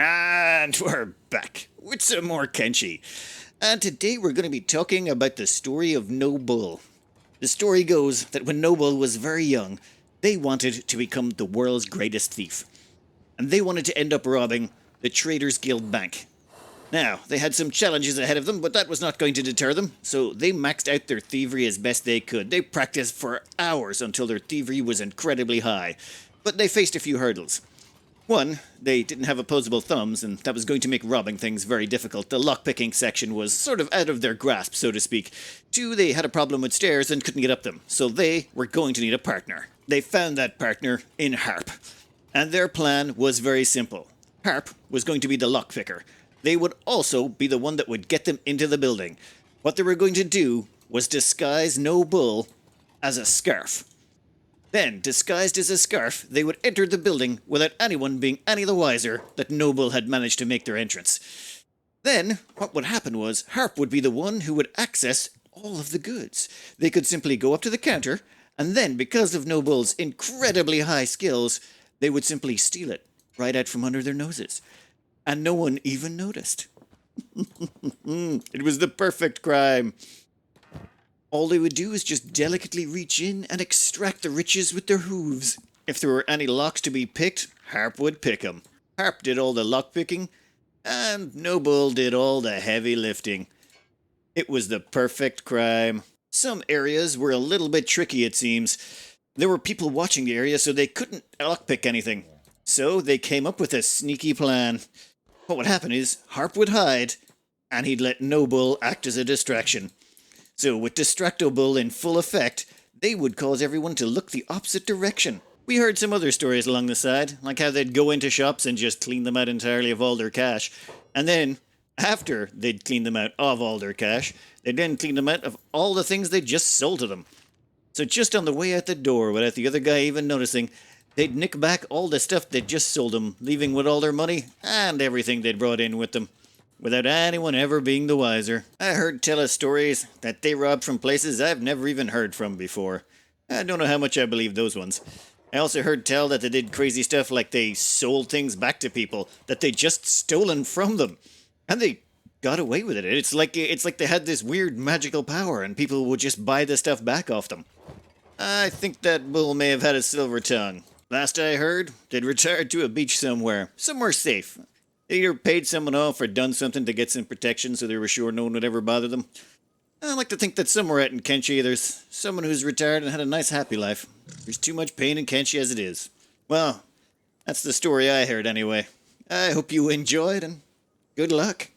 And we're back with some more Kenshi. And today we're going to be talking about the story of Noble. The story goes that when Noble was very young, they wanted to become the world's greatest thief. And they wanted to end up robbing the Traders Guild Bank. Now, they had some challenges ahead of them, but that was not going to deter them, so they maxed out their thievery as best they could. They practiced for hours until their thievery was incredibly high. But they faced a few hurdles. One, they didn't have opposable thumbs, and that was going to make robbing things very difficult. The lockpicking section was sort of out of their grasp, so to speak. Two, they had a problem with stairs and couldn't get up them, so they were going to need a partner. They found that partner in Harp. And their plan was very simple. Harp was going to be the lockpicker. They would also be the one that would get them into the building. What they were going to do was disguise Noble as a scarf. Then, disguised as a scarf, they would enter the building without anyone being any the wiser that Noble had managed to make their entrance. Then, what would happen was, Harp would be the one who would access all of the goods. They could simply go up to the counter, and then, because of Noble's incredibly high skills, they would simply steal it right out from under their noses. And no one even noticed. It was the perfect crime. All they would do is just delicately reach in and extract the riches with their hooves. If there were any locks to be picked, Harp would pick 'em. Harp did all the lockpicking, and Noble did all the heavy lifting. It was the perfect crime. Some areas were a little bit tricky, it seems. There were people watching the area, so they couldn't lockpick anything. So they came up with a sneaky plan. What would happen is, Harp would hide, and he'd let Noble act as a distraction. So with Distractable in full effect, they would cause everyone to look the opposite direction. We heard some other stories along the side, like how they'd go into shops and just clean them out entirely of all their cash. And then, after they'd clean them out of all their cash, they'd then clean them out of all the things they'd just sold to them. So just on the way out the door, without the other guy even noticing, they'd nick back all the stuff they'd just sold them, leaving with all their money and everything they'd brought in with them, without anyone ever being the wiser. I heard tell of stories that they robbed from places I've never even heard from before. I don't know how much I believe those ones. I also heard tell that they did crazy stuff like they sold things back to people that they'd just stolen from them. And they got away with it. It's like they had this weird magical power and people would just buy the stuff back off them. I think that bull may have had a silver tongue. Last I heard, they'd retired to a beach somewhere safe. They either paid someone off or done something to get some protection so they were sure no one would ever bother them. I like to think that somewhere out in Kenshi there's someone who's retired and had a nice happy life. There's too much pain in Kenshi as it is. Well, that's the story I heard anyway. I hope you enjoyed and good luck.